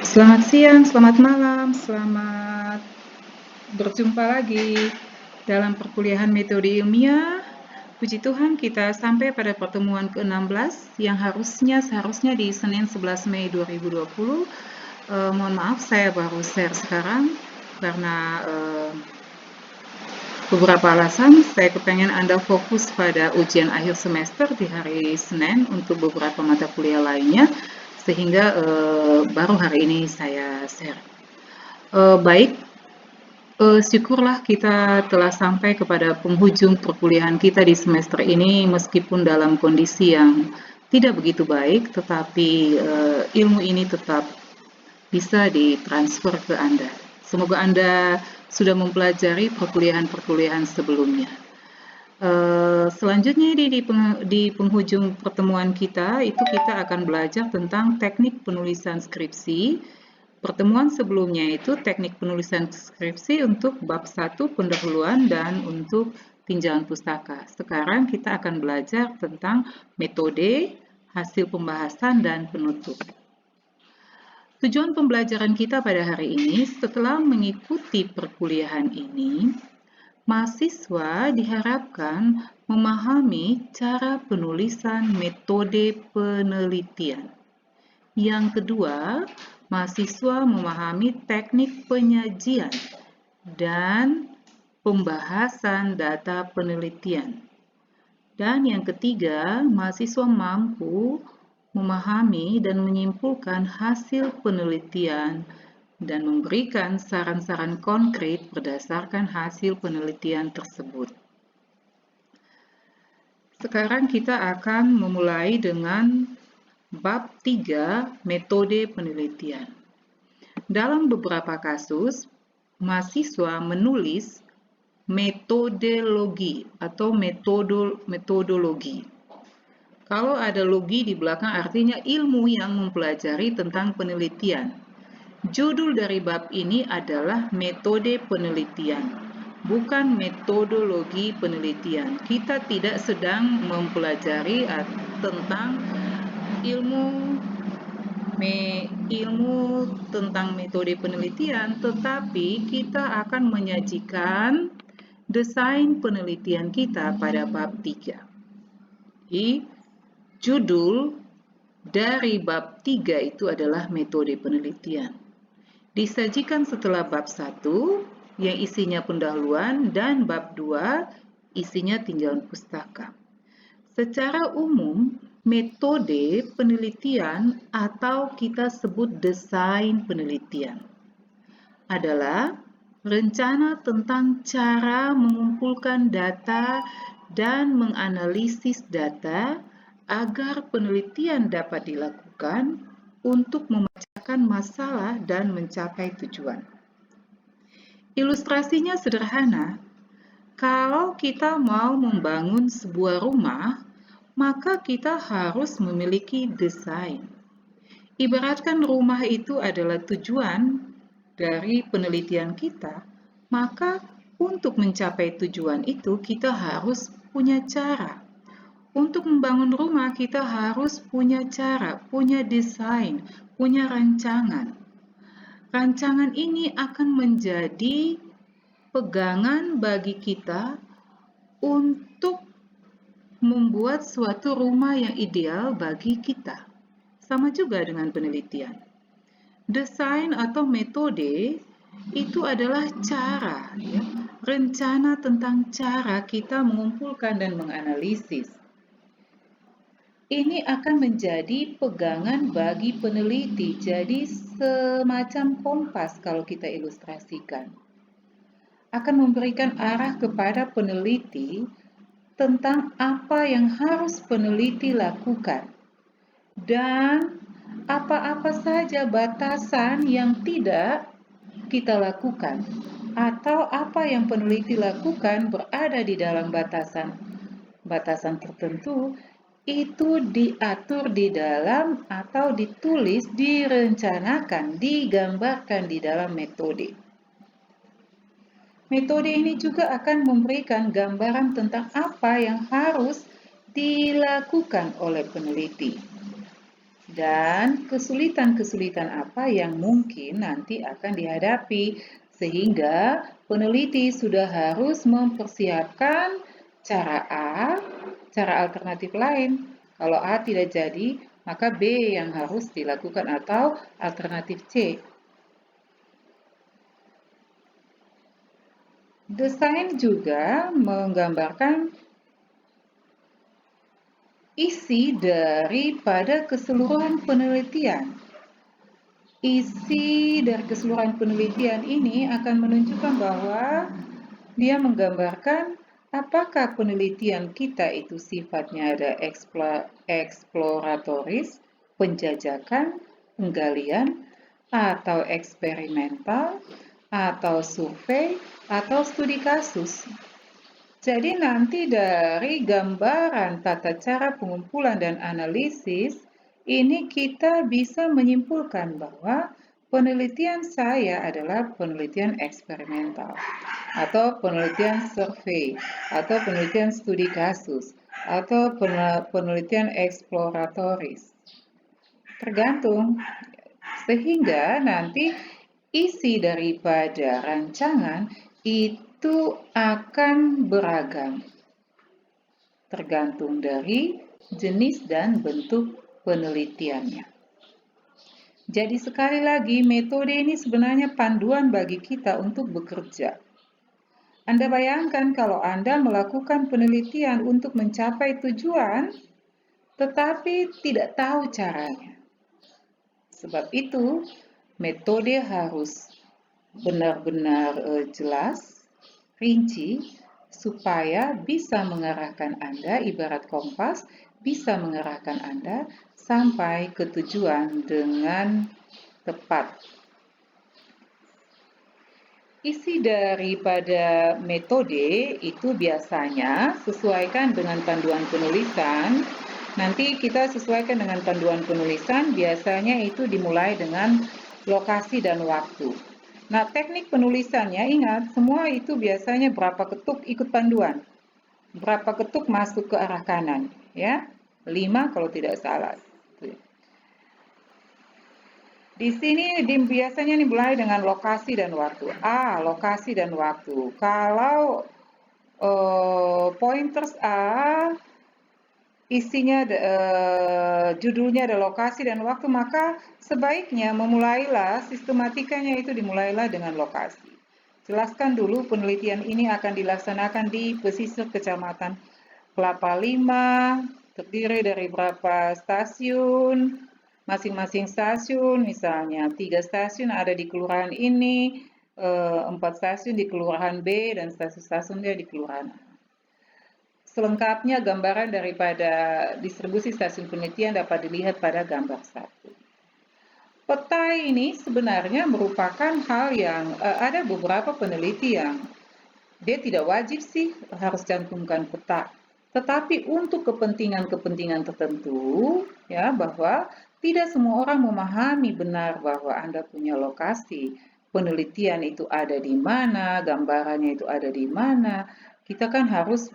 Selamat siang, selamat malam, selamat berjumpa lagi dalam perkuliahan metode ilmiah. Puji Tuhan kita sampai pada pertemuan ke-16 yang seharusnya di Senin 11 Mei 2020. Mohon maaf saya baru share sekarang karena beberapa alasan. Saya kepengen Anda fokus pada ujian akhir semester di hari Senin untuk beberapa mata kuliah lainnya, sehingga baru hari ini saya share. Baik, syukurlah kita telah sampai kepada penghujung perkuliahan kita di semester ini, meskipun dalam kondisi yang tidak begitu baik, tetapi ilmu ini tetap bisa ditransfer ke Anda. Semoga Anda sudah mempelajari perkuliahan-perkuliahan sebelumnya. Selanjutnya di penghujung pertemuan kita itu kita akan belajar tentang teknik penulisan skripsi. Pertemuan sebelumnya itu teknik penulisan skripsi untuk bab 1 pendahuluan dan untuk tinjauan pustaka. Sekarang kita akan belajar tentang metode, hasil pembahasan, dan penutup. Tujuan pembelajaran kita pada hari ini, setelah mengikuti perkuliahan ini, mahasiswa diharapkan memahami cara penulisan metode penelitian. Yang kedua, mahasiswa memahami teknik penyajian dan pembahasan data penelitian. Dan yang ketiga, mahasiswa mampu memahami dan menyimpulkan hasil penelitian dan memberikan saran-saran konkret berdasarkan hasil penelitian tersebut. Sekarang kita akan memulai dengan bab 3, metode penelitian. Dalam beberapa kasus, mahasiswa menulis metodologi atau metodologi. Kalau ada logi di belakang artinya ilmu yang mempelajari tentang penelitian. Judul dari bab ini adalah metode penelitian, bukan metodologi penelitian. Kita tidak sedang mempelajari tentang ilmu tentang metode penelitian, tetapi kita akan menyajikan desain penelitian kita pada bab 3. Judul dari bab 3 itu adalah metode penelitian. Disajikan setelah bab 1 yang isinya pendahuluan dan bab 2 isinya tinjauan pustaka. Secara umum, metode penelitian atau kita sebut desain penelitian adalah rencana tentang cara mengumpulkan data dan menganalisis data agar penelitian dapat dilakukan untuk memecahkan masalah dan mencapai tujuan. Ilustrasinya sederhana. Kalau kita mau membangun sebuah rumah, maka kita harus memiliki desain. Ibaratkan rumah itu adalah tujuan dari penelitian kita, maka untuk mencapai tujuan itu kita harus punya cara. Untuk membangun rumah kita harus punya cara, punya desain, punya rancangan. Rancangan ini akan menjadi pegangan bagi kita untuk membuat suatu rumah yang ideal bagi kita. Sama juga dengan penelitian. Desain atau metode itu adalah cara, ya, rencana tentang cara kita mengumpulkan dan menganalisis. Ini akan menjadi pegangan bagi peneliti, jadi semacam kompas kalau kita ilustrasikan. Akan memberikan arah kepada peneliti tentang apa yang harus peneliti lakukan dan apa-apa saja batasan yang tidak kita lakukan atau apa yang peneliti lakukan berada di dalam batasan tertentu, itu diatur di dalam atau ditulis, direncanakan, digambarkan di dalam metode. Metode ini juga akan memberikan gambaran tentang apa yang harus dilakukan oleh peneliti. dan kesulitan-kesulitan apa yang mungkin nanti akan dihadapi, sehingga peneliti sudah harus mempersiapkan cara A, cara alternatif lain. Kalau A tidak jadi, maka B yang harus dilakukan atau alternatif C. Desain juga menggambarkan isi daripada keseluruhan penelitian. Isi dari keseluruhan penelitian ini akan menunjukkan bahwa dia menggambarkan apakah penelitian kita itu sifatnya ada eksploratoris, penjajakan, penggalian, atau eksperimental, atau survei, atau studi kasus. Jadi nanti dari gambaran tata cara pengumpulan dan analisis, ini kita bisa menyimpulkan bahwa penelitian saya adalah penelitian eksperimental, atau penelitian survei, atau penelitian studi kasus, atau penelitian eksploratoris. Tergantung, sehingga nanti isi daripada rancangan itu akan beragam, tergantung dari jenis dan bentuk penelitiannya. Jadi sekali lagi, metode ini sebenarnya panduan bagi kita untuk bekerja. Anda bayangkan kalau Anda melakukan penelitian untuk mencapai tujuan, tetapi tidak tahu caranya. Sebab itu, metode harus benar-benar jelas, rinci, supaya bisa mengarahkan Anda, ibarat kompas, bisa mengarahkan Anda sampai ke tujuan dengan tepat. Isi daripada metode itu biasanya sesuaikan dengan panduan penulisan. Nanti kita sesuaikan dengan panduan penulisan, biasanya itu dimulai dengan lokasi dan waktu. Nah, teknik penulisannya, ingat, semua itu biasanya berapa ketuk ikut panduan. Berapa ketuk masuk ke arah kanan, ya. 5 kalau tidak salah. Di sini biasanya dimulai dengan lokasi dan waktu. Lokasi dan waktu. Kalau pointers A isinya judulnya ada lokasi dan waktu, maka sebaiknya memulailah sistematikanya itu dimulailah dengan lokasi. Jelaskan dulu penelitian ini akan dilaksanakan di pesisir Kecamatan Kelapa Lima, terdiri dari berapa stasiun, masing-masing stasiun, misalnya 3 stasiun ada di kelurahan ini, 4 stasiun di kelurahan B, dan stasiun-stasiunnya di kelurahan A. Selengkapnya gambaran daripada distribusi stasiun penelitian dapat dilihat pada gambar 1. Peta ini sebenarnya merupakan hal yang ada beberapa peneliti yang dia tidak wajib sih harus cantumkan peta. Tetapi untuk kepentingan-kepentingan tertentu, ya, bahwa tidak semua orang memahami benar bahwa Anda punya lokasi penelitian itu ada di mana, gambarannya itu ada di mana. Kita kan harus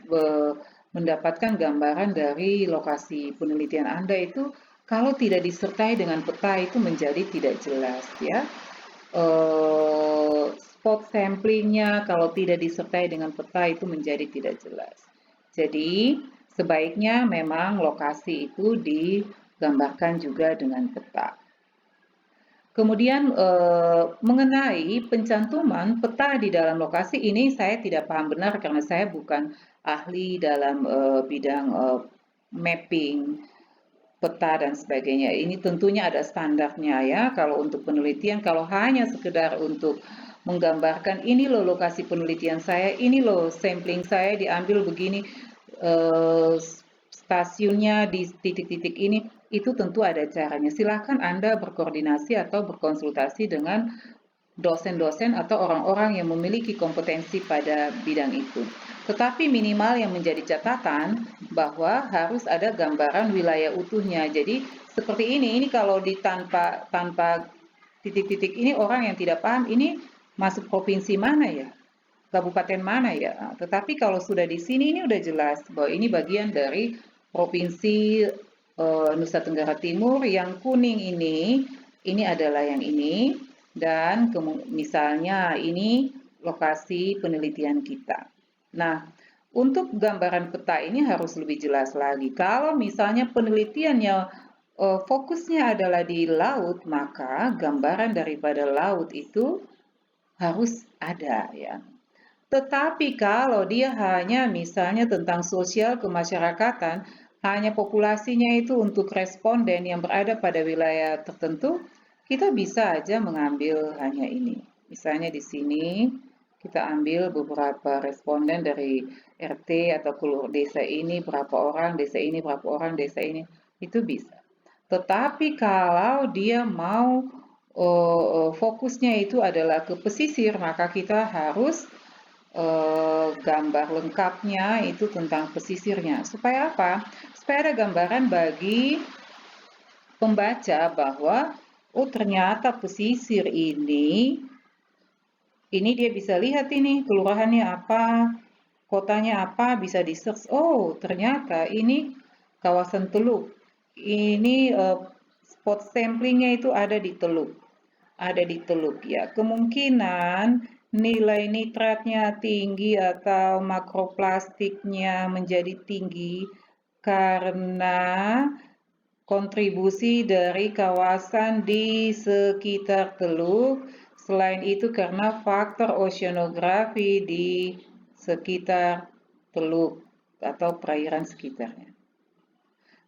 mendapatkan gambaran dari lokasi penelitian Anda itu, kalau tidak disertai dengan peta itu menjadi tidak jelas, ya. Spot samplingnya kalau tidak disertai dengan peta itu menjadi tidak jelas. Jadi sebaiknya memang lokasi itu digambarkan juga dengan peta. Kemudian mengenai pencantuman peta di dalam lokasi ini saya tidak paham benar karena saya bukan ahli dalam bidang mapping peta dan sebagainya. Ini tentunya ada standarnya, ya. Kalau untuk penelitian, kalau hanya sekedar untuk menggambarkan ini loh lokasi penelitian saya, ini loh sampling saya diambil begini, stasiunnya di titik-titik ini, itu tentu ada caranya. Silakan Anda berkoordinasi atau berkonsultasi dengan dosen-dosen atau orang-orang yang memiliki kompetensi pada bidang itu. Tetapi minimal yang menjadi catatan bahwa harus ada gambaran wilayah utuhnya. Jadi seperti ini kalau tanpa titik-titik ini, orang yang tidak paham ini masuk provinsi mana ya, kabupaten mana ya. Tetapi kalau sudah di sini ini udah jelas bahwa ini bagian dari provinsi Nusa Tenggara Timur, yang kuning ini adalah yang ini, dan misalnya ini lokasi penelitian kita. Nah, untuk gambaran peta ini harus lebih jelas lagi. Kalau misalnya penelitiannya fokusnya adalah di laut, maka gambaran daripada laut itu harus ada ya. Tetapi kalau dia hanya misalnya tentang sosial kemasyarakatan, hanya populasinya itu untuk responden yang berada pada wilayah tertentu, kita bisa aja mengambil hanya ini. Misalnya di sini kita ambil beberapa responden dari RT atau keluar desa ini berapa orang, desa ini berapa orang, desa ini, itu bisa. Tetapi kalau dia mau fokusnya itu adalah ke pesisir, maka kita harus gambar lengkapnya itu tentang pesisirnya. Supaya apa? Supaya ada gambaran bagi pembaca bahwa oh ternyata pesisir ini dia bisa lihat ini kelurahannya apa, kotanya apa, bisa di-search. Oh, ternyata ini kawasan Teluk. Ini spot samplingnya itu ada di Teluk. Ada di Teluk ya. Kemungkinan nilai nitratnya tinggi atau makroplastiknya menjadi tinggi karena kontribusi dari kawasan di sekitar Teluk. Selain itu karena faktor oceanografi di sekitar Teluk atau perairan sekitarnya.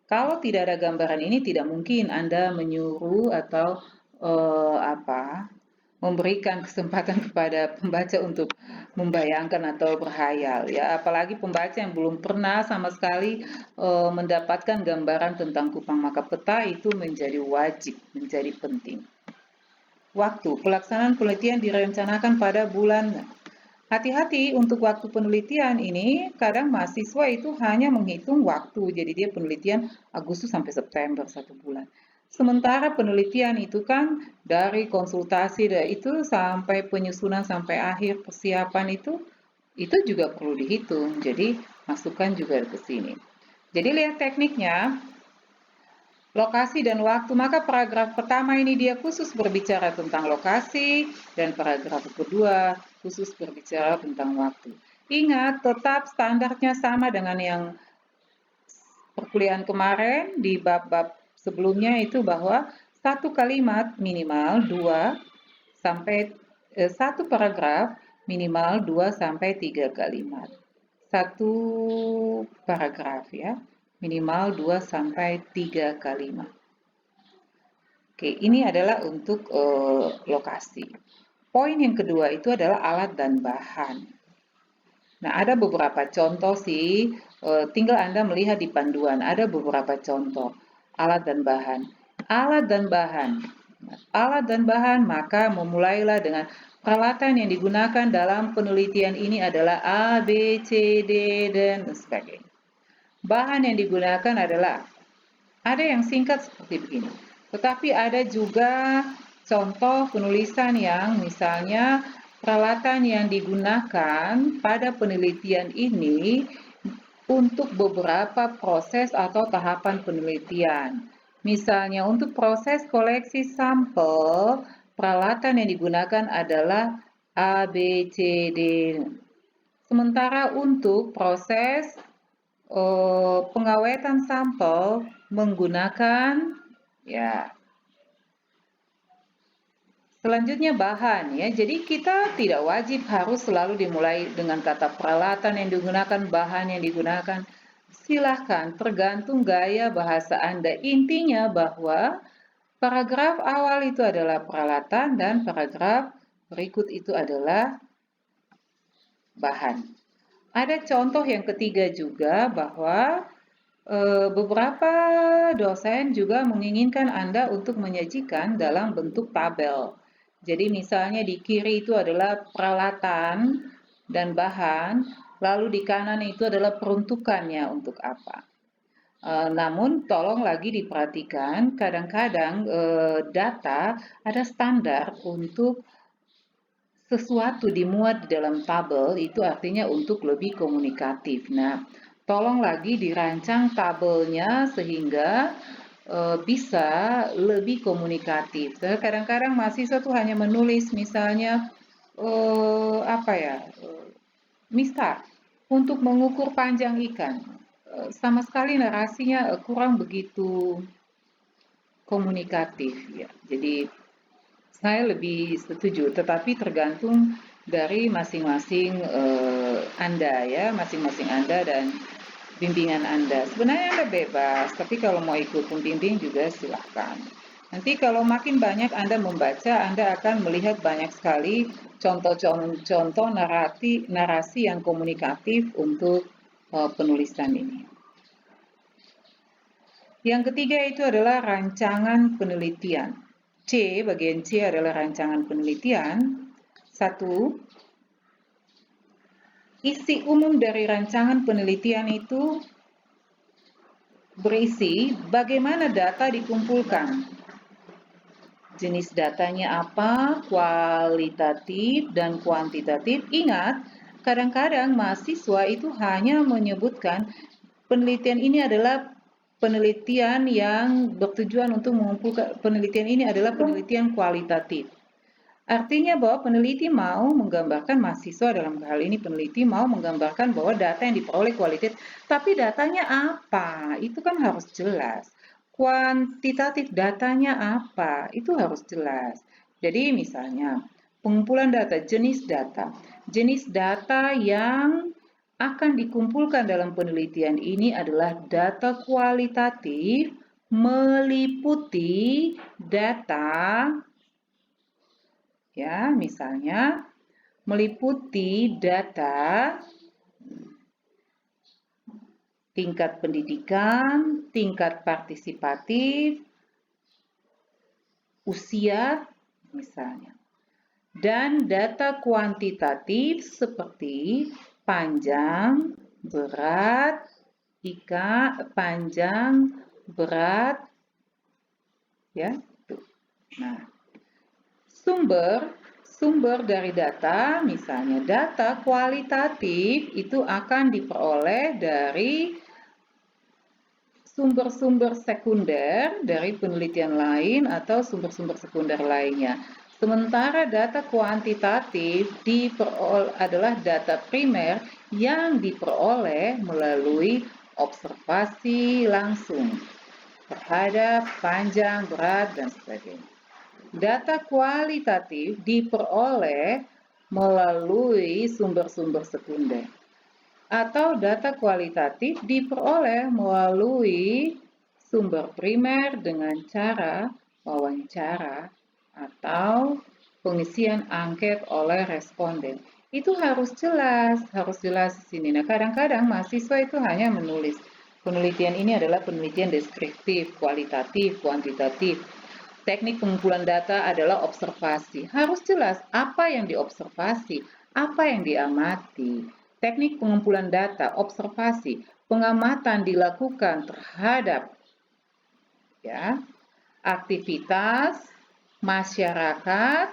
Kalau tidak ada gambaran ini, tidak mungkin Anda menyuruh atau memberikan kesempatan kepada pembaca untuk membayangkan atau berhayal ya, apalagi pembaca yang belum pernah sama sekali mendapatkan gambaran tentang Kupang, maka peta itu menjadi wajib, menjadi penting. Waktu pelaksanaan penelitian direncanakan pada bulan. Hati-hati untuk waktu penelitian ini, kadang mahasiswa itu hanya menghitung waktu, jadi dia penelitian Agustus sampai September 1 bulan. Sementara penelitian itu kan dari konsultasi itu sampai penyusunan sampai akhir persiapan itu juga perlu dihitung. Jadi masukkan juga ke sini. Jadi lihat tekniknya, lokasi dan waktu. Maka paragraf pertama ini dia khusus berbicara tentang lokasi dan paragraf kedua khusus berbicara tentang waktu. Ingat, tetap standarnya sama dengan yang perkuliahan kemarin di bab-bab sebelumnya itu bahwa satu kalimat minimal 2 sampai satu paragraf minimal 2 sampai 3 kalimat. Satu paragraf ya, minimal 2 sampai 3 kalimat. Oke, ini adalah untuk lokasi. Poin yang kedua itu adalah alat dan bahan. Nah, ada beberapa contoh sih, tinggal Anda melihat di panduan, ada beberapa contoh alat dan bahan. Alat dan bahan. Alat dan bahan, maka memulailah dengan peralatan yang digunakan dalam penelitian ini adalah A, B, C, D, dan sebagainya. Bahan yang digunakan adalah, ada yang singkat seperti begini, tetapi ada juga contoh penulisan yang misalnya peralatan yang digunakan pada penelitian ini untuk beberapa proses atau tahapan penelitian. Misalnya untuk proses koleksi sampel, peralatan yang digunakan adalah A, B, C, D. Sementara untuk proses pengawetan sampel menggunakan ya. Selanjutnya bahan ya. Jadi kita tidak wajib harus selalu dimulai dengan kata peralatan yang digunakan, bahan yang digunakan. Silahkan, tergantung gaya bahasa Anda. Intinya bahwa paragraf awal itu adalah peralatan dan paragraf berikut itu adalah bahan. Ada contoh yang ketiga juga bahwa beberapa dosen juga menginginkan Anda untuk menyajikan dalam bentuk tabel. Jadi misalnya di kiri itu adalah peralatan dan bahan, lalu di kanan itu adalah peruntukannya untuk apa. Namun tolong lagi diperhatikan, kadang-kadang data ada standar untuk sesuatu dimuat di dalam tabel, itu artinya untuk lebih komunikatif. Nah, tolong lagi dirancang tabelnya sehingga bisa lebih komunikatif. Kadang-kadang mahasiswa tuh hanya menulis misalnya misal untuk mengukur panjang ikan, sama sekali narasinya kurang begitu komunikatif ya. Jadi saya lebih setuju, tetapi tergantung dari masing-masing Anda ya, masing-masing Anda dan bimbingan Anda. Sebenarnya Anda bebas, tapi kalau mau ikut pembimbing juga silahkan. Nanti kalau makin banyak Anda membaca, Anda akan melihat banyak sekali contoh-contoh narasi yang komunikatif untuk penulisan ini. Yang ketiga itu adalah rancangan penelitian. C, bagian C adalah rancangan penelitian. 1. Isi umum dari rancangan penelitian itu berisi bagaimana data dikumpulkan. Jenis datanya apa, kualitatif dan kuantitatif. Ingat, kadang-kadang mahasiswa itu hanya menyebutkan penelitian ini adalah penelitian yang bertujuan untuk mengumpulkan, penelitian ini adalah penelitian kualitatif. Artinya bahwa peneliti mau menggambarkan, mahasiswa dalam hal ini peneliti mau menggambarkan bahwa data yang diperoleh kualitatif, tapi datanya apa? Itu kan harus jelas. Kuantitatif datanya apa? Itu harus jelas. Jadi misalnya pengumpulan data, jenis data. Jenis data yang akan dikumpulkan dalam penelitian ini adalah data kualitatif meliputi data ya, misalnya meliputi data tingkat pendidikan, tingkat partisipatif, usia misalnya. Dan data kuantitatif seperti panjang, berat, panjang, berat, ya. Nah, sumber dari data, misalnya data kualitatif itu akan diperoleh dari sumber-sumber sekunder dari penelitian lain atau sumber-sumber sekunder lainnya. Sementara data kuantitatif adalah data primer yang diperoleh melalui observasi langsung terhadap panjang, berat, dan sebagainya. Data kualitatif diperoleh melalui sumber-sumber sekunder atau data kualitatif diperoleh melalui sumber primer dengan cara wawancara atau pengisian angket oleh responden. Itu harus jelas di sini. Nah, kadang-kadang mahasiswa itu hanya menulis penelitian ini adalah penelitian deskriptif, kualitatif, kuantitatif. Teknik pengumpulan data adalah observasi. Harus jelas apa yang diobservasi, apa yang diamati. Teknik pengumpulan data, observasi, pengamatan dilakukan terhadap ya, aktivitas masyarakat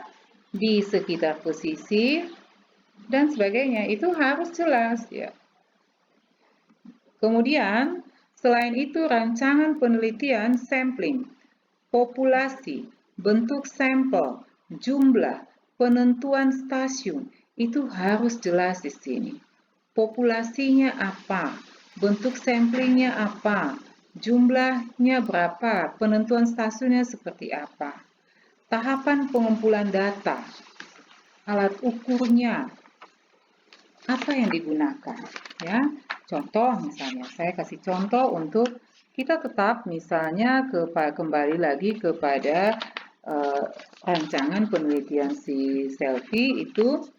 di sekitar pesisir dan sebagainya. Itu harus jelas ya. Kemudian, selain itu rancangan penelitian sampling, populasi, bentuk sampel, jumlah, penentuan stasiun, itu harus jelas di sini. Populasinya apa? Bentuk samplingnya apa? Jumlahnya berapa? Penentuan stasiunnya seperti apa? Tahapan pengumpulan data, alat ukurnya, apa yang digunakan? Ya, contoh misalnya, saya kasih contoh untuk kita tetap misalnya kembali lagi kepada rancangan penelitian si Selfie itu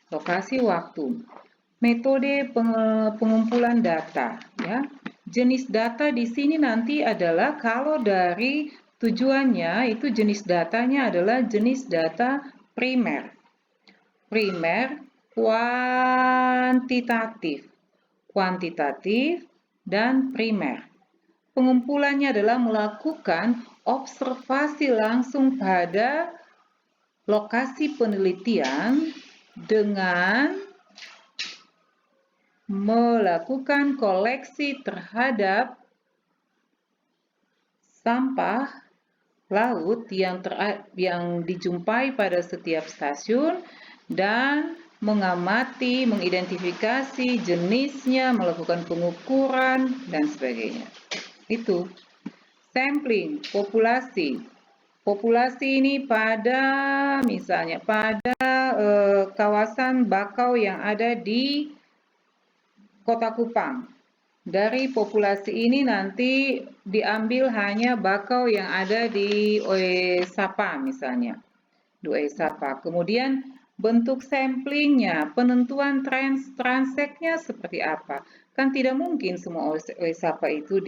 lokasi waktu, metode pengumpulan data, ya. Jenis data di sini nanti adalah kalau dari tujuannya itu jenis datanya adalah jenis data primer. Primer kuantitatif, dan primer. Pengumpulannya adalah melakukan observasi langsung pada lokasi penelitian dengan melakukan koleksi terhadap sampah laut yang dijumpai pada setiap stasiun dan mengamati, mengidentifikasi jenisnya, melakukan pengukuran, dan sebagainya. Itu. Sampling, populasi. Populasi ini misalnya pada kawasan bakau yang ada di Kota Kupang. Dari populasi ini nanti diambil hanya bakau yang ada di Oe Sapa misalnya. Di Oe Sapa. Kemudian bentuk samplingnya, penentuan transeknya seperti apa. Kan tidak mungkin semua Oe Sapa itu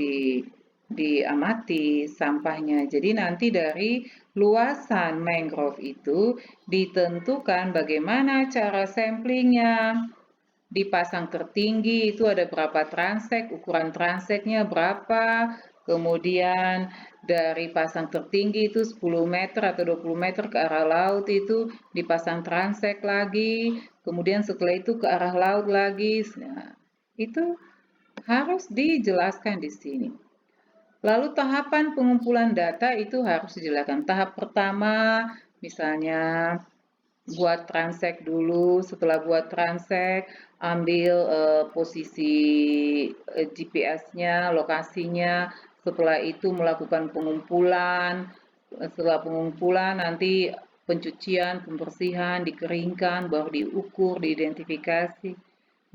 diamati sampahnya. Jadi nanti dari luasan mangrove itu ditentukan bagaimana cara samplingnya. Dipasang tertinggi itu ada berapa transek, ukuran transeknya berapa, kemudian dari pasang tertinggi itu 10 meter atau 20 meter ke arah laut itu dipasang transek lagi, kemudian setelah itu ke arah laut lagi. Nah, itu harus dijelaskan di sini. Lalu tahapan pengumpulan data itu harus dijelaskan. Tahap pertama misalnya buat transek dulu, setelah buat transek ambil posisi GPS-nya, lokasinya, setelah itu melakukan pengumpulan, setelah pengumpulan nanti pencucian, pembersihan, dikeringkan, baru diukur, diidentifikasi.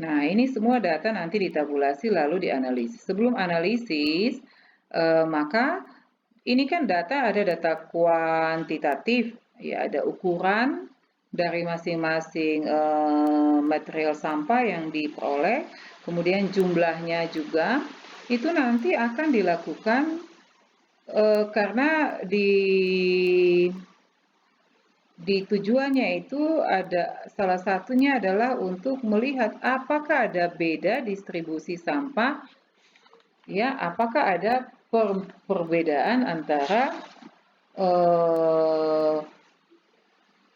Nah, ini semua data nanti ditabulasi lalu dianalisis. Sebelum analisis, maka ini kan ada data kuantitatif, ya ada ukuran dari masing-masing material sampah yang diperoleh, kemudian jumlahnya juga, itu nanti akan dilakukan karena di tujuannya itu ada salah satunya adalah untuk melihat apakah ada beda distribusi sampah, ya, apakah ada perbedaan antara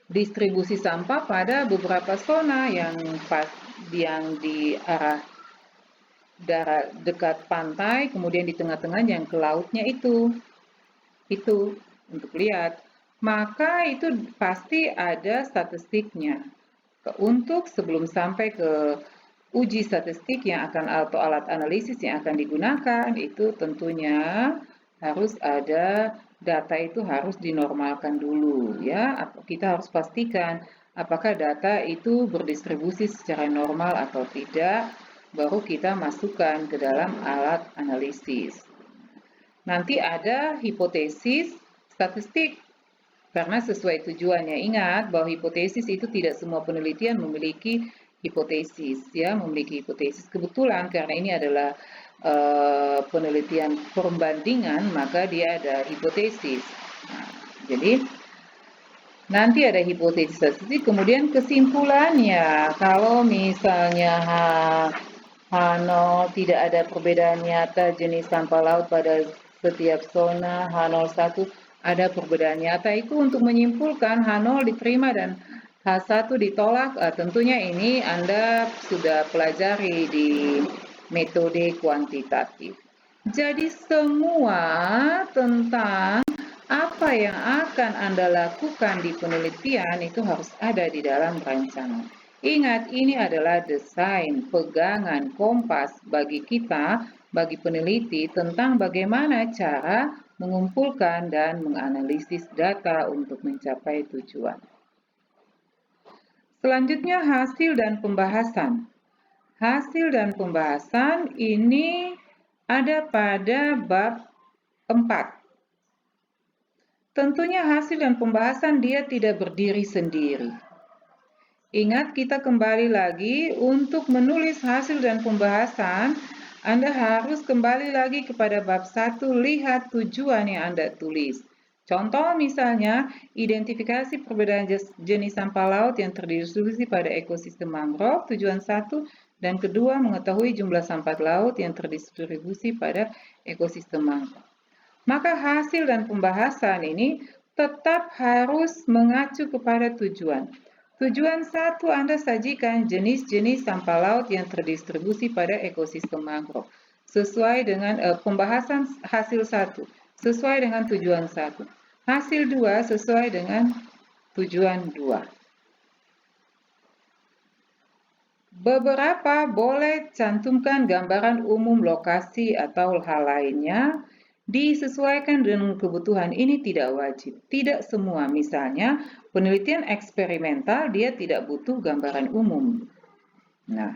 distribusi sampah pada beberapa zona yang di arah dekat pantai, kemudian di tengah-tengah yang ke lautnya itu untuk lihat. Maka itu pasti ada statistiknya. Untuk sebelum sampai ke uji statistik yang akan atau alat analisis yang akan digunakan, itu tentunya harus ada data itu harus dinormalkan dulu ya. Kita harus pastikan apakah data itu berdistribusi secara normal atau tidak, baru kita masukkan ke dalam alat analisis. Nanti ada hipotesis statistik karena sesuai tujuannya. Ingat bahwa hipotesis itu tidak semua penelitian memiliki hipotesis ya, memiliki hipotesis. Kebetulan karena ini adalah penelitian perbandingan, maka dia ada hipotesis. Nah, jadi nanti ada hipotesis statistik, kemudian kesimpulannya. Kalau misalnya H0 tidak ada perbedaan nyata jenis sampah laut pada setiap zona, H01 ada perbedaan nyata, itu untuk menyimpulkan H0 diterima dan H1 ditolak. Tentunya ini Anda sudah pelajari di metode kuantitatif. Jadi semua tentang apa yang akan Anda lakukan di penelitian itu harus ada di dalam rancangan. Ingat, ini adalah desain pegangan kompas bagi kita, bagi peneliti tentang bagaimana cara mengumpulkan dan menganalisis data untuk mencapai tujuan. Selanjutnya hasil dan pembahasan. Hasil dan pembahasan ini ada pada bab 4. Tentunya hasil dan pembahasan dia tidak berdiri sendiri. Ingat, kita kembali lagi untuk menulis hasil dan pembahasan, Anda harus kembali lagi kepada bab 1, lihat tujuan yang Anda tulis. Contoh misalnya, identifikasi perbedaan jenis sampah laut yang terdistribusi pada ekosistem mangrove, tujuan 1, dan kedua, mengetahui jumlah sampah laut yang terdistribusi pada ekosistem mangrove. Maka hasil dan pembahasan ini tetap harus mengacu kepada tujuan. Tujuan 1, Anda sajikan jenis-jenis sampah laut yang terdistribusi pada ekosistem mangrove. Sesuai dengan pembahasan hasil 1, sesuai dengan tujuan 1. Hasil 2 sesuai dengan tujuan 2. Beberapa boleh cantumkan gambaran umum lokasi atau hal lainnya, disesuaikan dengan kebutuhan. Ini tidak wajib, tidak semua. Misalnya, penelitian eksperimental dia tidak butuh gambaran umum. Nah,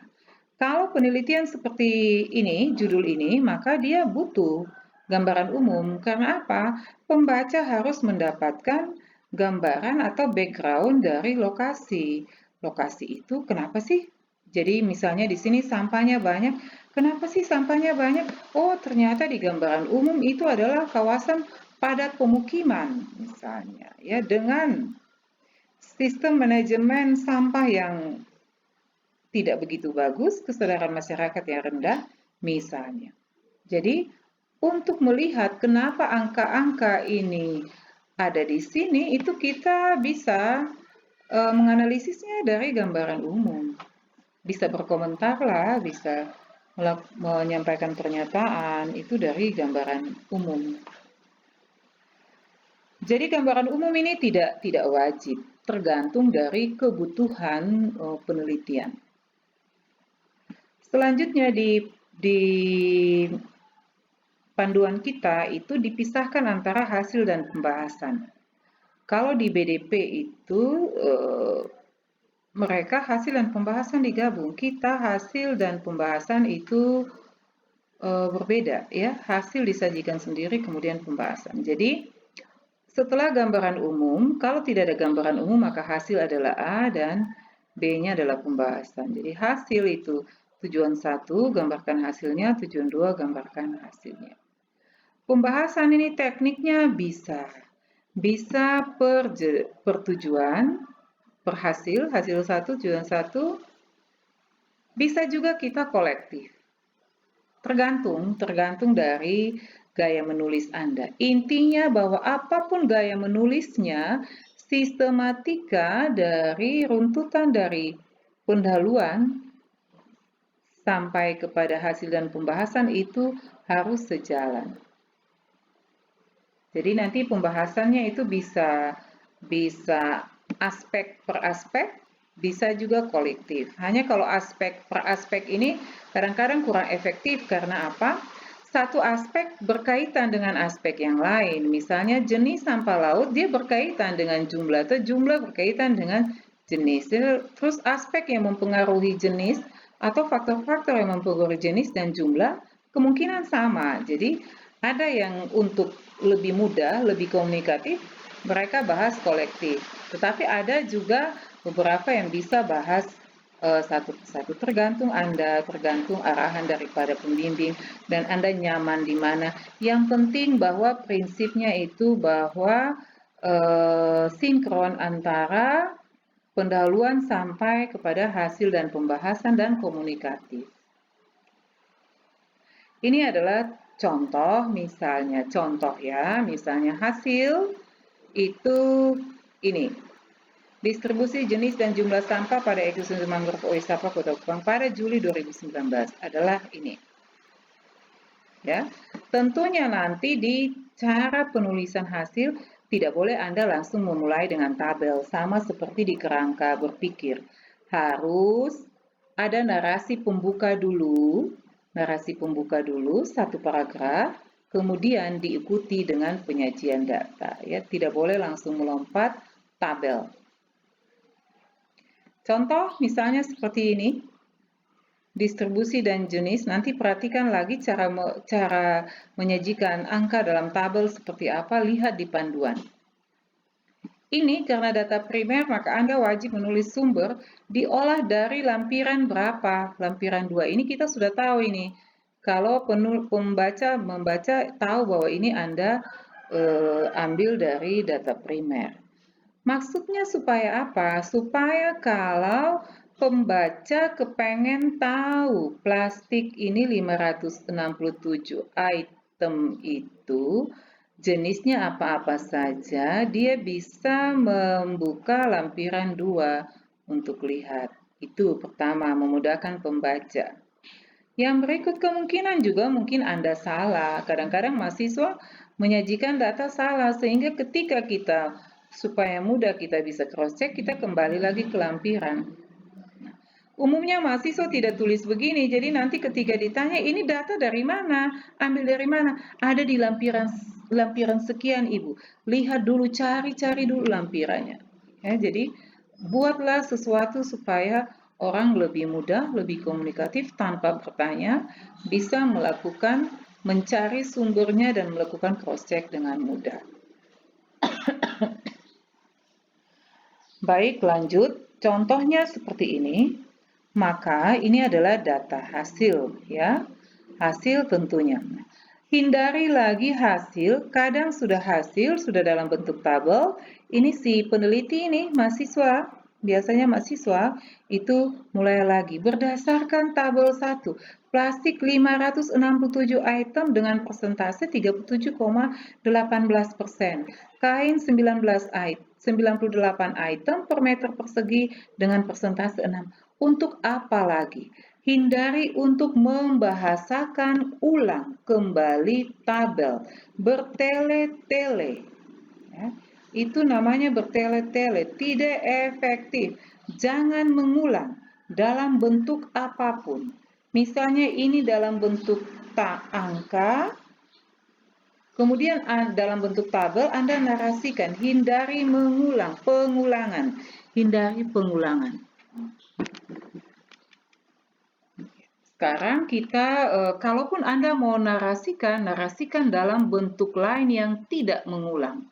kalau penelitian seperti ini, judul ini, maka dia butuh gambaran umum. Karena apa? Pembaca harus mendapatkan gambaran atau background dari lokasi. Lokasi itu kenapa sih? Jadi misalnya di sini sampahnya banyak. Kenapa sih sampahnya banyak? Oh, ternyata di gambaran umum itu adalah kawasan padat pemukiman misalnya, ya, dengan sistem manajemen sampah yang tidak begitu bagus, kesadaran masyarakat yang rendah misalnya. Jadi untuk melihat kenapa angka-angka ini ada di sini, itu kita bisa menganalisisnya dari gambaran umum. Bisa berkomentar lah, bisa menyampaikan pernyataan, itu dari gambaran umum. Jadi gambaran umum ini tidak wajib, tergantung dari kebutuhan penelitian. Selanjutnya di panduan kita itu dipisahkan antara hasil dan pembahasan. Kalau di BDP itu mereka hasil dan pembahasan digabung. Kita hasil dan pembahasan itu berbeda, ya. Hasil disajikan sendiri, kemudian pembahasan. Jadi setelah gambaran umum, kalau tidak ada gambaran umum maka hasil adalah A dan B-nya adalah pembahasan. Jadi hasil itu tujuan 1, gambarkan hasilnya, tujuan 2, gambarkan hasilnya. Pembahasan ini tekniknya bisa per tujuan, per hasil 1, tujuan 1, bisa juga kita kolektif. Tergantung dari gaya menulis Anda. Intinya bahwa apapun gaya menulisnya, sistematika dari runtutan dari pendahuluan sampai kepada hasil dan pembahasan itu harus sejalan. Jadi nanti pembahasannya itu bisa aspek per aspek, bisa juga kolektif. Hanya kalau aspek per aspek ini kadang-kadang kurang efektif karena apa? Satu aspek berkaitan dengan aspek yang lain. Misalnya jenis sampah laut dia berkaitan dengan jumlah atau jumlah berkaitan dengan jenis. Terus aspek yang mempengaruhi jenis atau faktor-faktor yang mempengaruhi jenis dan jumlah kemungkinan sama. Jadi ada yang untuk lebih mudah, lebih komunikatif, mereka bahas kolektif. Tetapi ada juga beberapa yang bisa bahas satu persatu, tergantung Anda, tergantung arahan daripada pembimbing dan Anda nyaman di mana. Yang penting bahwa prinsipnya itu bahwa sinkron antara pendahuluan sampai kepada hasil dan pembahasan dan komunikatif. Ini adalah contoh, misalnya hasil itu ini. Distribusi jenis dan jumlah sampah pada ekosistem mangrove Oesapa Kota Kupang pada Juli 2019 adalah ini. Ya, tentunya nanti di cara penulisan hasil tidak boleh Anda langsung memulai dengan tabel sama seperti di kerangka berpikir. Harus ada narasi pembuka dulu satu paragraf, kemudian diikuti dengan penyajian data. Ya, tidak boleh langsung melompat tabel. Contoh misalnya seperti ini, distribusi dan jenis. Nanti perhatikan lagi cara menyajikan angka dalam tabel seperti apa, lihat di panduan. Ini karena data primer, maka Anda wajib menulis sumber, diolah dari lampiran berapa. Lampiran 2 ini kita sudah tahu ini. Kalau pembaca membaca tahu bahwa ini Anda ambil dari data primer. Maksudnya supaya apa? Supaya kalau pembaca kepengen tahu plastik ini 567 item itu jenisnya apa-apa saja, dia bisa membuka lampiran 2 untuk lihat. Itu pertama, memudahkan pembaca. Yang berikut kemungkinan juga mungkin Anda salah. Kadang-kadang mahasiswa menyajikan data salah, sehingga ketika kita supaya mudah kita bisa cross-check, kita kembali lagi ke lampiran. Umumnya mahasiswa tidak tulis begini, jadi nanti ketika ditanya ini data dari mana, ambil dari mana, ada di lampiran sekian Ibu. Lihat dulu, cari dulu lampirannya. Ya, jadi buatlah sesuatu supaya orang lebih mudah, lebih komunikatif tanpa bertanya, bisa melakukan mencari sumbernya dan melakukan cross check dengan mudah. Baik, lanjut. Contohnya seperti ini. Maka ini adalah data hasil ya. Hasil tentunya. Hindari lagi hasil, kadang sudah hasil, sudah dalam bentuk tabel. Ini si peneliti ini, mahasiswa, biasanya mahasiswa, itu mulai lagi berdasarkan tabel 1. Plastik 567 item dengan persentase 37,18%. Kain 98 item per meter persegi dengan persentase 6. Untuk apa lagi? Hindari untuk membahasakan ulang kembali tabel, bertele-tele. Ya, itu namanya bertele-tele, tidak efektif. Jangan mengulang dalam bentuk apapun. Misalnya ini dalam bentuk angka, kemudian dalam bentuk tabel Anda narasikan, hindari mengulang, pengulangan. Hindari pengulangan. Sekarang kita, kalaupun Anda mau narasikan dalam bentuk lain yang tidak mengulang.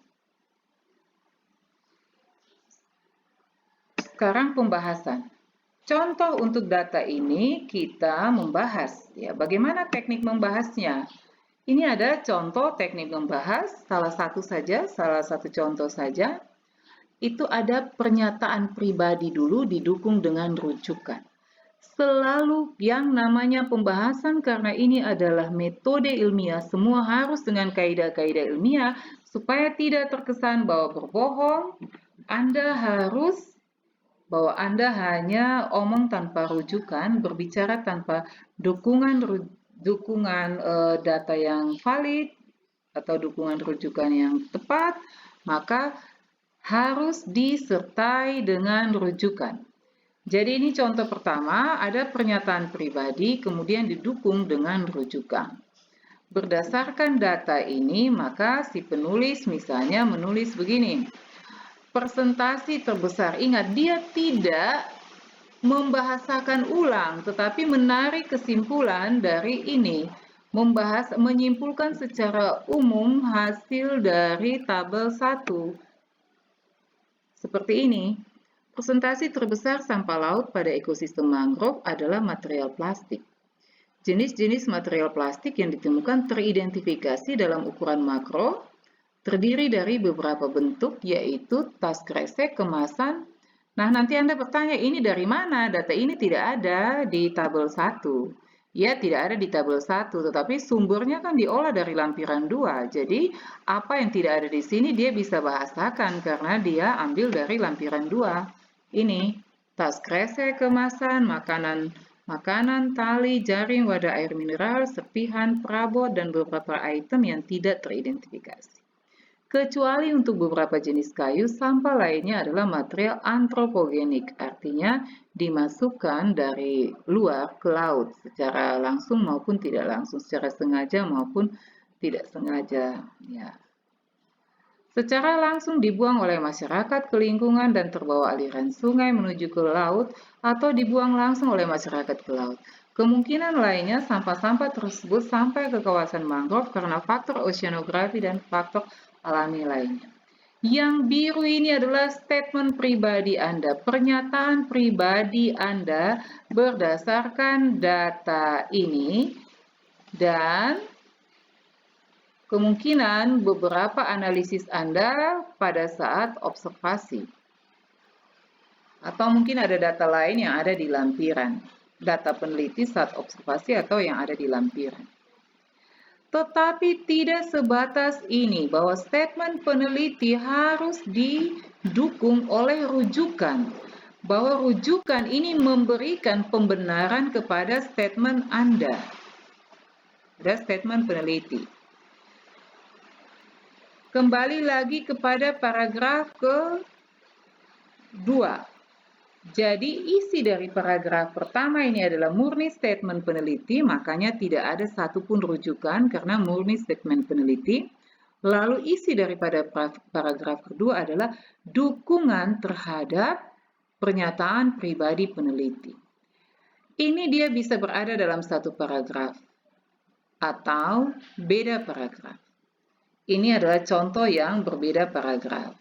Sekarang pembahasan. Contoh untuk data ini kita membahas, ya, bagaimana teknik membahasnya. Ini ada contoh teknik membahas, salah satu contoh saja. Itu ada pernyataan pribadi dulu didukung dengan rujukan. Selalu yang namanya pembahasan, karena ini adalah metode ilmiah, semua harus dengan kaidah-kaidah ilmiah, supaya tidak terkesan bahwa berbohong, Anda harus bahwa Anda hanya omong tanpa rujukan, berbicara tanpa dukungan data yang valid atau dukungan rujukan yang tepat, maka harus disertai dengan rujukan. Jadi ini contoh pertama, ada pernyataan pribadi kemudian didukung dengan rujukan. Berdasarkan data ini, maka si penulis misalnya menulis begini. Persentase terbesar, ingat dia tidak membahasakan ulang, tetapi menarik kesimpulan dari ini. Menyimpulkan secara umum hasil dari tabel 1. Seperti ini. Persentase terbesar sampah laut pada ekosistem mangrove adalah material plastik. Jenis-jenis material plastik yang ditemukan teridentifikasi dalam ukuran makro, terdiri dari beberapa bentuk, yaitu tas kresek, kemasan. Nah, nanti Anda bertanya, ini dari mana? Data ini tidak ada di tabel 1. Ya, tidak ada di tabel 1, tetapi sumbernya kan diolah dari lampiran 2. Jadi, apa yang tidak ada di sini dia bisa bahasakan karena dia ambil dari lampiran 2. Ini tas kresek, kemasan, makanan, tali, jaring, wadah air mineral, serpihan, perabot, dan beberapa item yang tidak teridentifikasi. Kecuali untuk beberapa jenis kayu, sampah lainnya adalah material antropogenik, artinya dimasukkan dari luar ke laut secara langsung maupun tidak langsung, secara sengaja maupun tidak sengaja. Ya. Secara langsung dibuang oleh masyarakat ke lingkungan dan terbawa aliran sungai menuju ke laut atau dibuang langsung oleh masyarakat ke laut. Kemungkinan lainnya sampah-sampah tersebut sampai ke kawasan mangrove karena faktor oceanografi dan faktor alami lainnya. Yang biru ini adalah statement pribadi Anda, pernyataan pribadi Anda berdasarkan data ini dan kemungkinan beberapa analisis Anda pada saat observasi. Atau mungkin ada data lain yang ada di lampiran. Data peneliti saat observasi atau yang ada di lampiran. Tetapi tidak sebatas ini, bahwa statement peneliti harus didukung oleh rujukan. bahwa rujukan ini memberikan pembenaran kepada statement Anda. Ada statement peneliti. Kembali lagi kepada paragraf ke-2. Jadi isi dari paragraf pertama ini adalah murni statement peneliti, makanya tidak ada satupun rujukan karena murni statement peneliti. Lalu isi daripada paragraf kedua adalah dukungan terhadap pernyataan pribadi peneliti. Ini dia bisa berada dalam satu paragraf atau beda paragraf. Ini adalah contoh yang berbeda paragraf.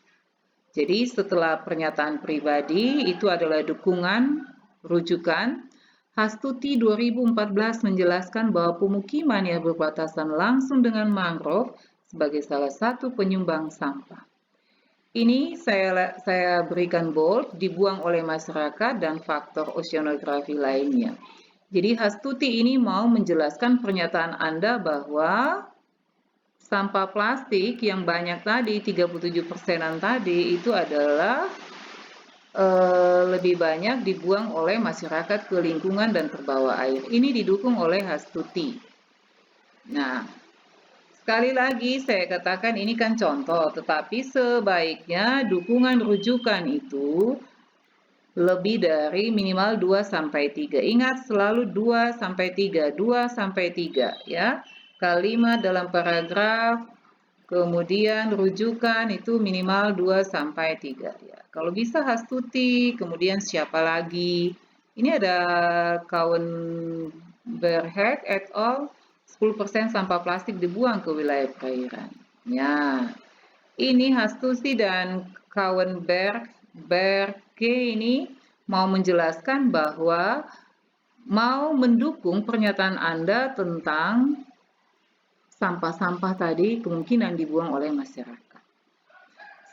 Jadi setelah pernyataan pribadi itu adalah dukungan, rujukan. Hastuti 2014 menjelaskan bahwa pemukiman yang berbatasan langsung dengan mangrove sebagai salah satu penyumbang sampah. Ini saya berikan bold, dibuang oleh masyarakat dan faktor oceanografi lainnya. Jadi Hastuti ini mau menjelaskan pernyataan Anda bahwa sampah plastik yang banyak tadi, 37%-an tadi, itu adalah lebih banyak dibuang oleh masyarakat ke lingkungan dan terbawa air. Ini didukung oleh Hastuti. Nah, sekali lagi saya katakan ini kan contoh, tetapi sebaiknya dukungan rujukan itu lebih dari minimal 2-3. Ingat selalu 2-3, 2-3 ya. Kalimat dalam paragraf, kemudian rujukan itu minimal 2-3 ya. Kalau bisa Hastuti, kemudian siapa lagi? Ini ada kawan Berhek et al. 10% sampah plastik dibuang ke wilayah perairan. Ya, ini Hastuti dan kawan Berke ini mau menjelaskan bahwa mau mendukung pernyataan Anda tentang sampah-sampah tadi kemungkinan dibuang oleh masyarakat.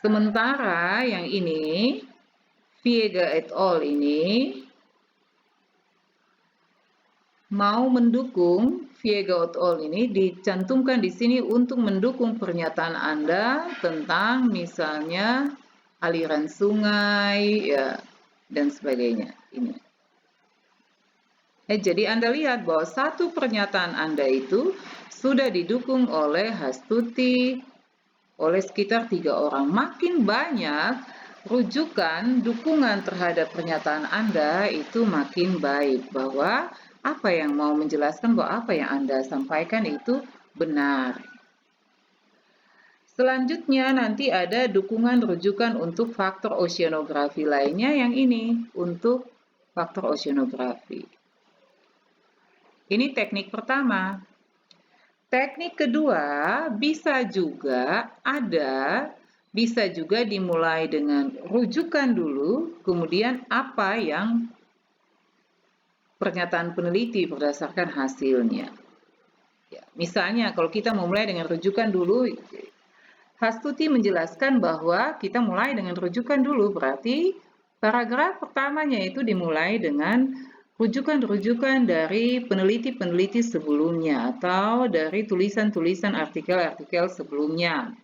Sementara yang ini, Viega et al. Ini mau mendukung, Viega et al. Ini dicantumkan di sini untuk mendukung pernyataan Anda tentang misalnya aliran sungai ya dan sebagainya. Ini. Jadi Anda lihat bahwa satu pernyataan Anda itu sudah didukung oleh Hastuti, oleh sekitar 3 orang. Makin banyak rujukan dukungan terhadap pernyataan Anda itu makin baik, bahwa apa yang mau menjelaskan bahwa apa yang Anda sampaikan itu benar. Selanjutnya nanti ada dukungan rujukan untuk faktor oceanografi lainnya, yang ini untuk faktor oceanografi. Ini teknik pertama. Teknik kedua bisa juga dimulai dengan rujukan dulu, kemudian apa yang pernyataan peneliti berdasarkan hasilnya. Ya, misalnya kalau kita memulai dengan rujukan dulu, Hastuti menjelaskan bahwa kita mulai dengan rujukan dulu, berarti paragraf pertamanya itu dimulai dengan rujukan-rujukan dari peneliti-peneliti sebelumnya atau dari tulisan-tulisan artikel-artikel sebelumnya.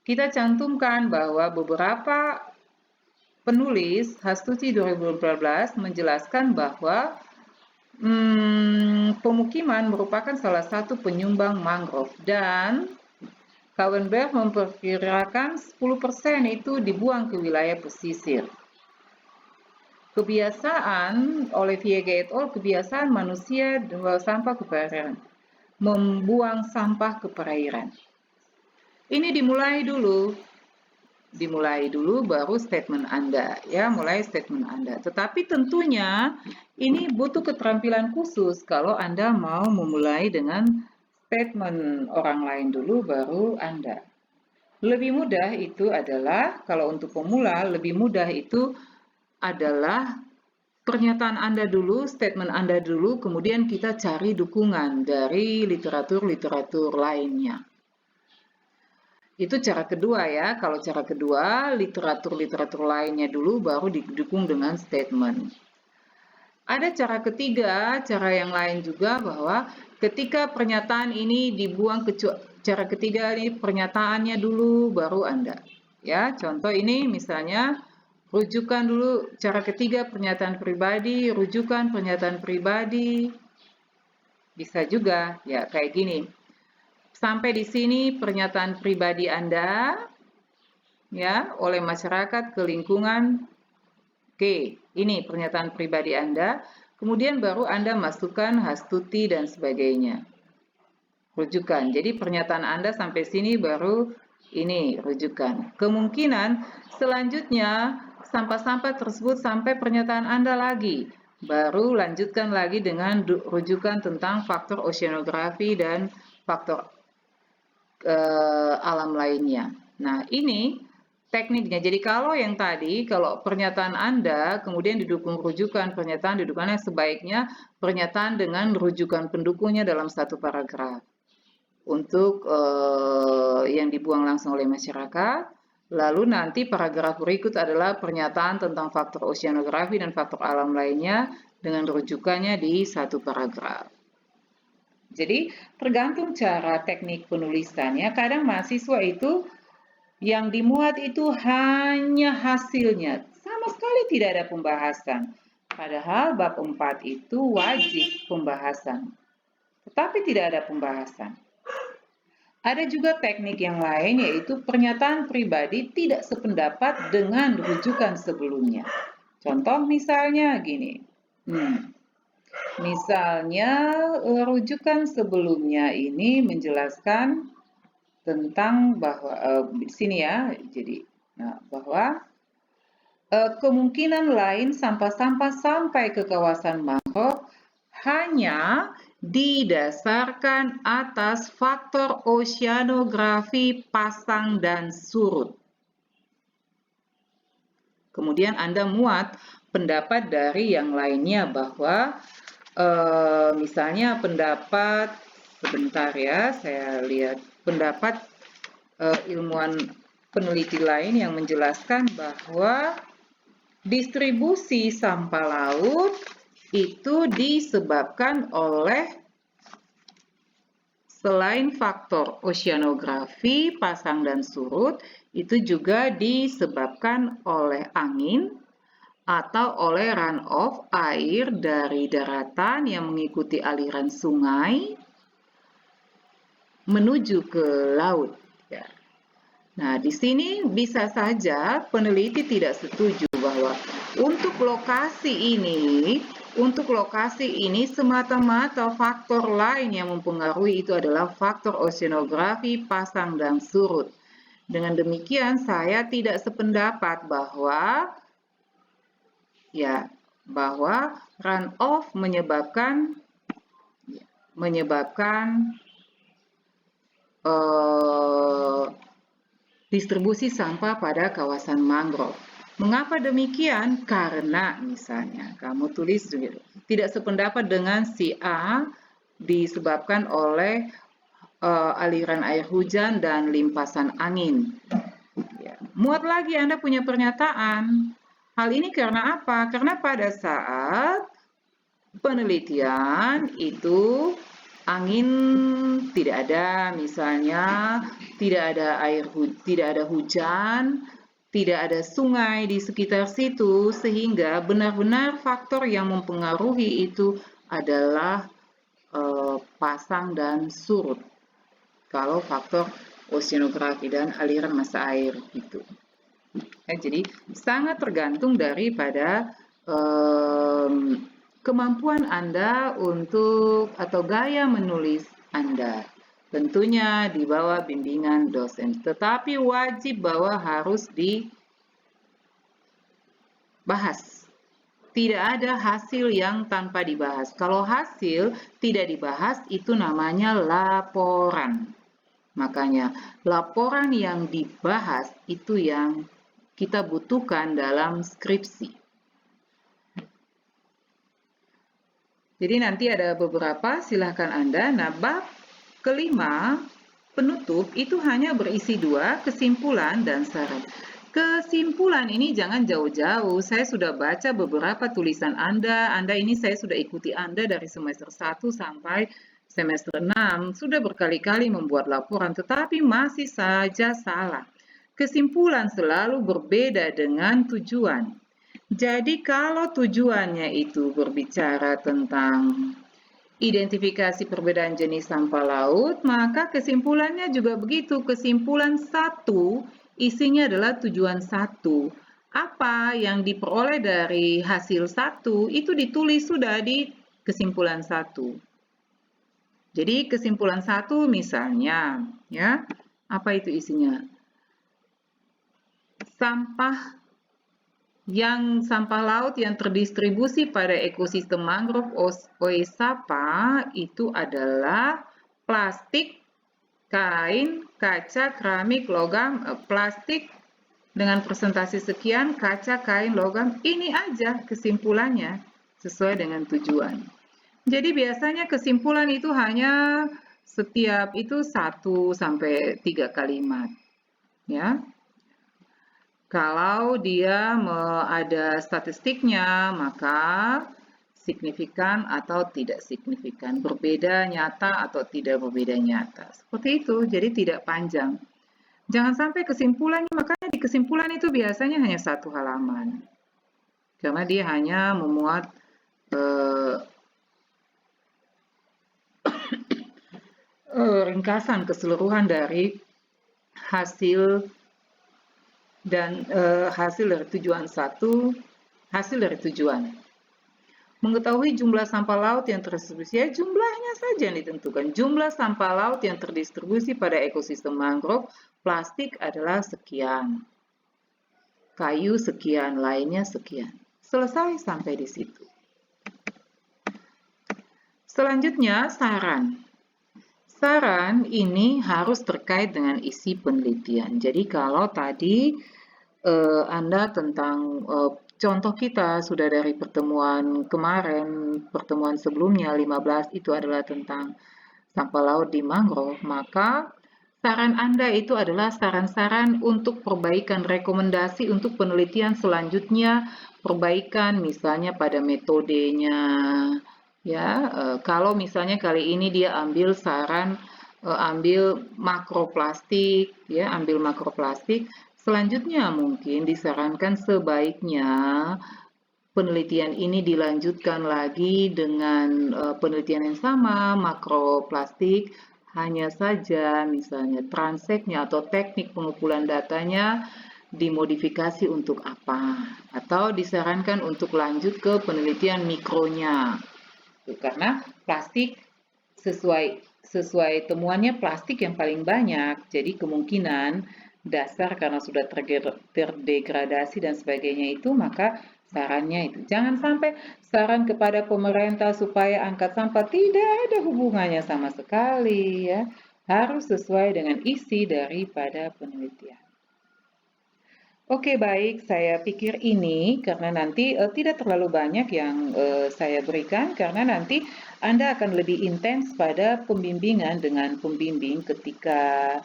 Kita cantumkan bahwa beberapa penulis Hastuti 2012 menjelaskan bahwa pemukiman merupakan salah satu penyumbang mangrove dan Kauenberg memperkirakan 10% itu dibuang ke wilayah pesisir. Kebiasaan oleh Viega et al. Kebiasaan manusia membuang sampah ke perairan. Membuang sampah ke perairan. Ini dimulai dulu baru statement Anda, ya, mulai statement Anda. Tetapi tentunya ini butuh keterampilan khusus kalau Anda mau memulai dengan statement orang lain dulu baru Anda. Lebih mudah itu adalah, kalau untuk pemula, lebih mudah itu adalah pernyataan Anda dulu, statement Anda dulu, kemudian kita cari dukungan dari literatur-literatur lainnya. Itu cara kedua ya. Kalau cara kedua, literatur-literatur lainnya dulu baru didukung dengan statement. Ada cara ketiga, cara yang lain juga, bahwa ketika pernyataan ini dibuang ke cara ketiga ini, pernyataannya dulu baru Anda. Ya, contoh ini misalnya Rujukan dulu, cara ketiga pernyataan pribadi, rujukan pernyataan pribadi. Bisa juga, ya kayak gini. Sampai di sini pernyataan pribadi Anda, ya, oleh masyarakat ke lingkungan. Oke, ini pernyataan pribadi Anda. Kemudian baru Anda masukkan hastuti dan sebagainya. Rujukan. Jadi pernyataan Anda sampai sini baru ini rujukan. Kemungkinan selanjutnya sampah-sampah tersebut sampai pernyataan Anda lagi. Baru lanjutkan lagi dengan rujukan tentang faktor oceanografi dan faktor alam lainnya. Nah, ini tekniknya. Jadi kalau yang tadi, kalau pernyataan Anda kemudian didukung rujukan, pernyataan dudukannya sebaiknya pernyataan dengan rujukan pendukungnya dalam satu paragraf. Untuk yang dibuang langsung oleh masyarakat. Lalu nanti paragraf berikut adalah pernyataan tentang faktor oceanografi dan faktor alam lainnya dengan rujukannya di satu paragraf. Jadi tergantung cara teknik penulisannya. Kadang mahasiswa itu yang dimuat itu hanya hasilnya, sama sekali tidak ada pembahasan. Padahal bab 4 itu wajib pembahasan, tetapi tidak ada pembahasan. Ada juga teknik yang lain, yaitu pernyataan pribadi tidak sependapat dengan rujukan sebelumnya. Contoh misalnya gini, misalnya rujukan sebelumnya ini menjelaskan tentang bahwa di sini ya, jadi bahwa kemungkinan lain sampah-sampah sampai ke kawasan mangrove hanya didasarkan atas faktor oceanografi pasang dan surut. Kemudian Anda muat pendapat dari yang lainnya bahwa misalnya pendapat, sebentar ya, saya lihat pendapat ilmuwan peneliti lain yang menjelaskan bahwa distribusi sampah laut itu disebabkan oleh selain faktor oceanografi, pasang dan surut, itu juga disebabkan oleh angin atau oleh runoff air dari daratan yang mengikuti aliran sungai menuju ke laut. Ya. Nah, di sini bisa saja peneliti tidak setuju bahwa untuk lokasi ini semata-mata faktor lain yang mempengaruhi itu adalah faktor oceanografi, pasang dan surut. Dengan demikian saya tidak sependapat bahwa runoff menyebabkan distribusi sampah pada kawasan mangrove. Mengapa demikian? Karena misalnya kamu tulis tidak sependapat dengan si A disebabkan oleh aliran air hujan dan limpasan angin. Ya. Muat lagi Anda punya pernyataan. Hal ini karena apa? Karena pada saat penelitian itu angin tidak ada, misalnya tidak ada hujan, tidak ada sungai di sekitar situ, sehingga benar-benar faktor yang mempengaruhi itu adalah pasang dan surut. Kalau faktor oceanografi dan aliran massa air itu. Jadi sangat tergantung daripada kemampuan Anda untuk atau gaya menulis Anda. Tentunya di bawah bimbingan dosen. Tetapi wajib bahwa harus dibahas. Tidak ada hasil yang tanpa dibahas. Kalau hasil tidak dibahas itu namanya laporan. Makanya laporan yang dibahas itu yang kita butuhkan dalam skripsi. Jadi nanti ada beberapa, silahkan Anda. Nah, bab kelima, penutup, itu hanya berisi 2, kesimpulan dan saran. Kesimpulan ini jangan jauh-jauh, saya sudah baca beberapa tulisan Anda ini saya sudah ikuti Anda dari semester 1 sampai semester 6, sudah berkali-kali membuat laporan, tetapi masih saja salah. Kesimpulan selalu berbeda dengan tujuan. Jadi kalau tujuannya itu berbicara tentang identifikasi perbedaan jenis sampah laut, maka kesimpulannya juga begitu. Kesimpulan satu, isinya adalah tujuan satu. Apa yang diperoleh dari hasil satu, itu ditulis sudah di kesimpulan satu. Jadi kesimpulan satu misalnya, ya, apa itu isinya? Sampah laut yang terdistribusi pada ekosistem mangrove Oesapa itu adalah plastik, kain, kaca, keramik, logam, plastik dengan persentase sekian, kaca, kain, logam, ini aja kesimpulannya sesuai dengan tujuan. Jadi biasanya kesimpulan itu hanya setiap itu 1 sampai 3 kalimat, ya. Kalau dia ada statistiknya, maka signifikan atau tidak signifikan, berbeda nyata atau tidak berbeda nyata. Seperti itu, jadi tidak panjang. Jangan sampai kesimpulannya, makanya di kesimpulan itu biasanya hanya 1 halaman. Karena dia hanya memuat ringkasan keseluruhan dari hasil dan hasil dari tujuan satu, hasil dari tujuan. Mengetahui jumlah sampah laut yang terdistribusi, ya jumlahnya saja yang ditentukan. Jumlah sampah laut yang terdistribusi pada ekosistem mangrove, plastik adalah sekian, kayu sekian, lainnya sekian. Selesai sampai di situ. Selanjutnya, saran. Saran ini harus terkait dengan isi penelitian. Jadi kalau tadi Anda tentang contoh kita sudah dari pertemuan kemarin, pertemuan sebelumnya 15 itu adalah tentang sampah laut di mangrove, maka saran Anda itu adalah saran-saran untuk perbaikan, rekomendasi untuk penelitian selanjutnya, perbaikan misalnya pada metodenya, ya. Kalau misalnya kali ini dia ambil saran ambil makroplastik, ya, ambil makroplastik. Selanjutnya mungkin disarankan sebaiknya penelitian ini dilanjutkan lagi dengan penelitian yang sama, makroplastik, hanya saja misalnya transeknya atau teknik pengumpulan datanya dimodifikasi untuk apa, atau disarankan untuk lanjut ke penelitian mikronya. Karena plastik sesuai temuannya plastik yang paling banyak, jadi kemungkinan dasar karena sudah terdegradasi dan sebagainya itu, maka sarannya itu jangan sampai saran kepada pemerintah supaya angkat sampah, tidak ada hubungannya sama sekali, ya, harus sesuai dengan isi daripada penelitian. Oke, baik, saya pikir ini karena nanti tidak terlalu banyak yang saya berikan, karena nanti Anda akan lebih intens pada pembimbingan dengan pembimbing ketika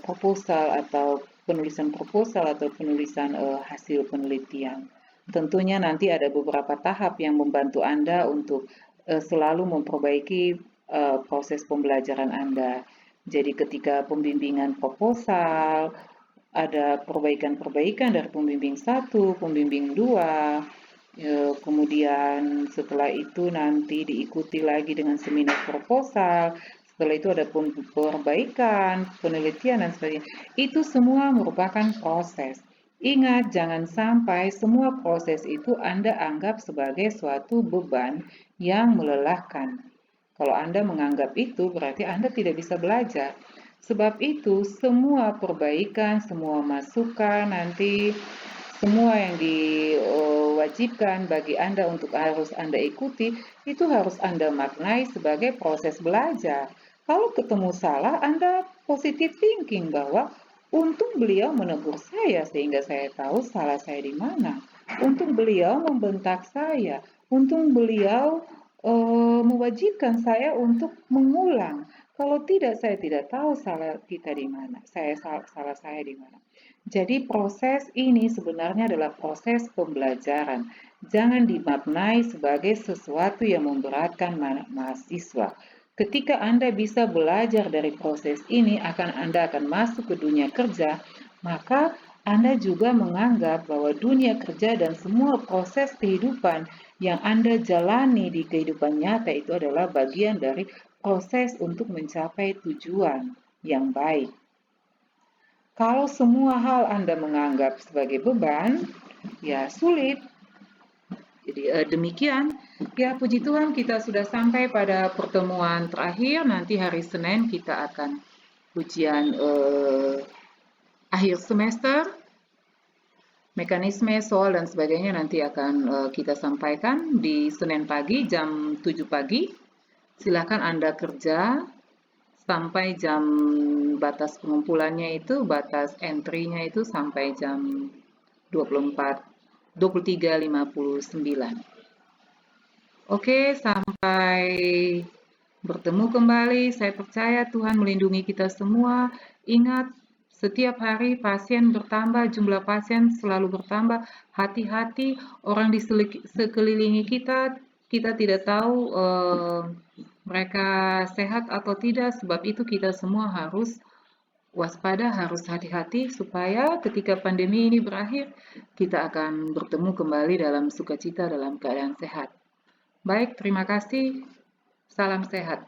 proposal atau penulisan proposal atau penulisan hasil penelitian. Tentunya nanti ada beberapa tahap yang membantu Anda untuk selalu memperbaiki proses pembelajaran Anda. Jadi ketika pembimbingan proposal, ada perbaikan-perbaikan dari pembimbing 1, pembimbing 2, kemudian setelah itu nanti diikuti lagi dengan seminar proposal, setelah itu ada perbaikan, penelitian dan sebagainya. Itu semua merupakan proses. Ingat, jangan sampai semua proses itu Anda anggap sebagai suatu beban yang melelahkan. Kalau Anda menganggap itu, berarti Anda tidak bisa belajar. Sebab itu, semua perbaikan, semua masukan, nanti semua yang diwajibkan bagi Anda untuk harus Anda ikuti, itu harus Anda maknai sebagai proses belajar. Kalau ketemu salah, Anda positive thinking bahwa untung beliau menegur saya sehingga saya tahu salah saya di mana. Untung beliau membentak saya. Untung beliau mewajibkan saya untuk mengulang. Kalau tidak, saya tidak tahu salah kita di mana. Salah saya di mana. Jadi proses ini sebenarnya adalah proses pembelajaran. Jangan dimaknai sebagai sesuatu yang memberatkan mahasiswa. Ketika Anda bisa belajar dari proses ini, Anda akan masuk ke dunia kerja, maka Anda juga menganggap bahwa dunia kerja dan semua proses kehidupan yang Anda jalani di kehidupan nyata itu adalah bagian dari proses untuk mencapai tujuan yang baik. Kalau semua hal Anda menganggap sebagai beban, ya sulit. Jadi demikian, ya puji Tuhan kita sudah sampai pada pertemuan terakhir. Nanti hari Senin kita akan ujian akhir semester, mekanisme, soal dan sebagainya nanti akan kita sampaikan di Senin pagi jam 7 pagi. Silakan Anda kerja sampai jam batas pengumpulannya itu, batas entry-nya itu sampai jam 23.59. Oke, sampai bertemu kembali. Saya percaya Tuhan melindungi kita semua. Ingat, setiap hari pasien bertambah, jumlah pasien selalu bertambah. Hati-hati, orang di sekelilingi kita, kita tidak tahu mereka sehat atau tidak. Sebab itu kita semua harus waspada, harus hati-hati supaya ketika pandemi ini berakhir, kita akan bertemu kembali dalam sukacita, dalam keadaan sehat. Baik, terima kasih. Salam sehat.